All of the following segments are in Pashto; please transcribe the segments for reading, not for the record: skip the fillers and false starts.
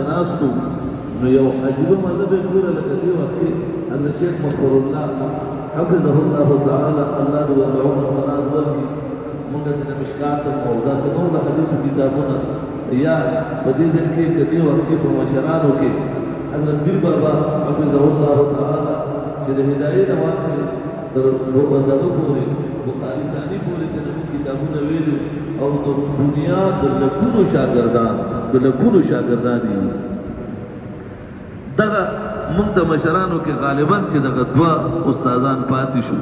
ناسو نو یو عجیبه مذهب یې ګوره لکه دې وخت کې حضرت شیخ مغفور الله حفظه الله تعالی الله دې ورته عمر دراز ورکړي موږ ته د مشکات او داسې نور د حدیثو کتابونه یا په دې ځای کې د دې وخت کې په مشرانو کې حضرت پیر بابا حفظه الله تعالی چې د هدایت واخلي تر دغه پورې بخاري ثاني پورې د کتابونه ویلي او د دنیا د لکونو شاګردان دي دغه موږ د مشرانو کې غالبا چې دغه دوه استادان پاتې شو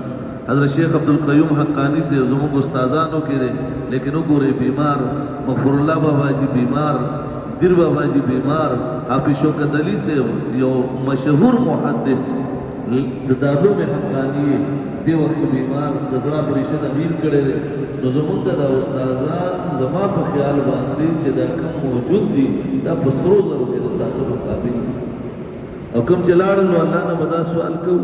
حضرت شیخ عبدالقیوم حقانی سے زموږ استادانو کې دی لیکن وګورئ بیمار مغفور الله بابا جی بیمار دیر بابا جی بیمار حافظ شوکت علی سے یو مشهور محدث د دارالعلوم حقانی دی وخت بیمار د زړه پریشان امیر کړي دي نو زموږ د استادان زما په خیال باندې چې دا کوم موجود دي دا په سرو زرو کې د ساتلو قابل دي او کوم چې لاړل نو الله نه به دا سوال کوو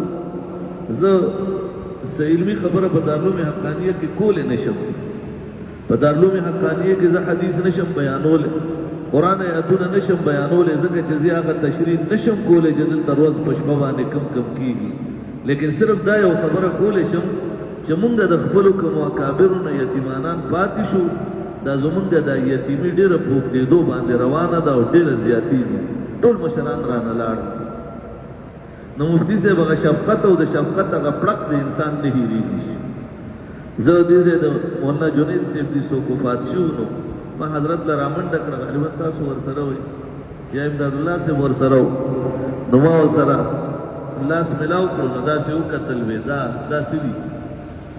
زه علمي خبره په دارالعلوم حقانیه کې کولی نشم په دارالعلوم حقانیه کې زه حدیث نشم بیانولی قرآن آیاتونه نشم بیانولی ځکه چې زه هغه تشریح نشم کولی چې دلته روز په شپه باندې کم کیږي لیکن صرف دا یو خبره کولی شم چې مونږ د خپلو کومو اکابرو نه یتیمانان پاتې شو دا زمونږ د یتیمي ډېره په اوږدېدو باندې روانه ده او ډېره زیاتېږي ټول مشران رانه لاړل نو مفتی صاحب هغه شفقت او د شفقت هغه پړق د انسان نه هېرېږي شي زه دې ځای د مولانا جنید صاحب دي څوک وفات شو نو ما حضرت له رامنډه کړه غالبا تاسو ورسره وئ یا امدادالله صاحب ورسره و نو ما ورسره لاس ملاو کړو نو داسې وکتل وې داسې دي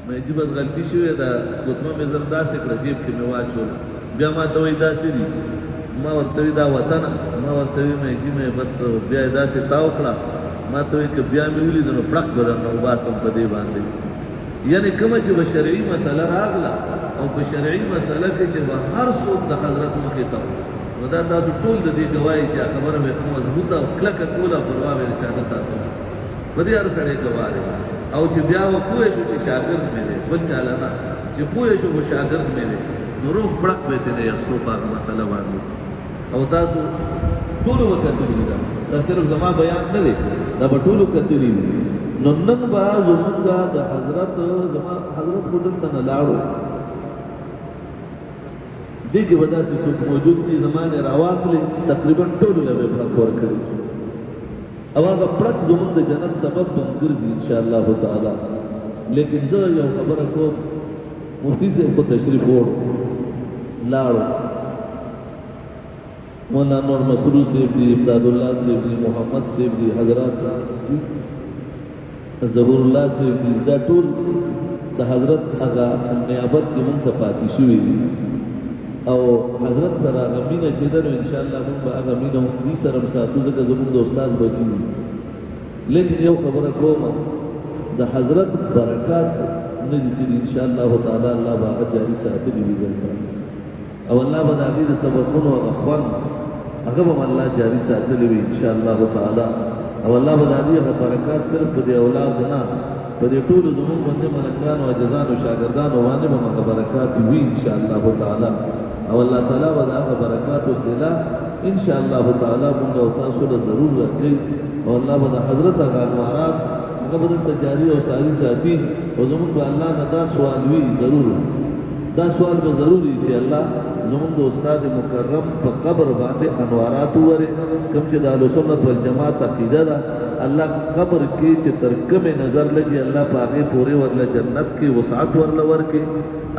مې چې بس غلطي شوې ده ګوتمه مې زر داسې کړه جیب کې مې واچول بیا ما ته وایي داسې دي ما ورته وایي دا وطنه ما ورته وایي مې چې مې بس بیا یې داسې تاو کړه ما ته وایي که بیا مې ولیده نو پړق به درنه وباسم په دې باندې یعنې کومه چې به شرعي مسله راغله او په شرعي مسله کې چې به هر څوک د حضرت مخې ته نو دا تاسو ټول د دې ګواهي چې خبره مې ښه مضبوطه او کلکه کوله پروا مې د چا نه ساتله په دې هر سړی ګواه دی او چې بیا وپوه شو چې شاګرد مې دی بل چاله نه چې پوه شو به شاګرد مې دی نو روح پړق به ترې یسرو په هغه مسله باندې او تاسو ټولو وکتلي ده دا صرف زما بیان نه دی دا به ټولو کتلي دي نو نن به زمونږ د حضرت زما حضرت خو دلته نه لاړو دې کې به داسې څوک موجود دي زما نه راواخلې تقریبا ټولو له به پړق ورکړي او هغه پړق زمونږ د جنت سبب به ګرځي انشاءالله تعالی لیکن زه یو خبره کوم مفتی صاحب په تشریف وړو لاړو مولانا نور مسرور صاحب دی امدادالله صاحب دی محمد صاحب دی حضرات ظهور الله صاحب دی دا ټول د حضرت هغه نیابت کې مونږ ته پاتې شوي دي او حضرت سره هغه مینه چې ده نو انشاءالله مونږ به هغه مینه دوی سره هم ساتو ځکه زمونږ د استاد بچي دي لیکن یو خبره کوم د حضرت برکات نه دي کړي انشاءالله تعالی الله به هغه جاري ساتلي وي دلته او الله به د هغې د سبقونو هغه خوند هغه به الله جاري ساتلي وي انشاءالله تعالی او الله به د هغې هغه برکات صرف په دې اولاد نه په دې ټولو زمونږ باندې ملکانو عاجزانو شاګردانو باندې به هغه برکات وي انشاءالله تعالی او الله تعالی به د هغه برکاتو صله انشاءالله تعالی مونږ او تاسو له ضرور ورکوي او الله به د حضرت هغه انوارات هغه به دلته جاري او ساري ساتي او زمونږ به الله نه دا سوال وي ضرور دا سوال به ضرور وي چې الله زمونږ د استاد مکرم په قبر باندې انوارات ووري کوم چې د اهلسنت والجماعت عقیده ده الله قبر کې چې تر کومې نظر لګي الله په هغې پورې ورله جنت کې وسعت ورله ورکړي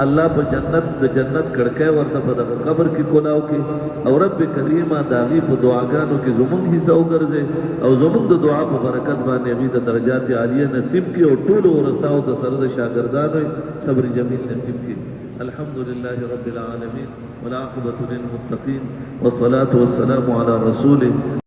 الله په جنت د جنت کړکۍ ورته په دغه قبر کې کولاو کې او رب کریمه د هغې په دعاګانو کې زمونږ حصه وګرځي او زمونږ د دعا په برکت باندې هغې د درجات عالیه نصیب کړي او ټولو ورثاو د سره د شاګردانو صبر جمیل نصیب کړي الحمد لله رب العالمين والعاقبة للمتقين والصلاة والسلام على رسوله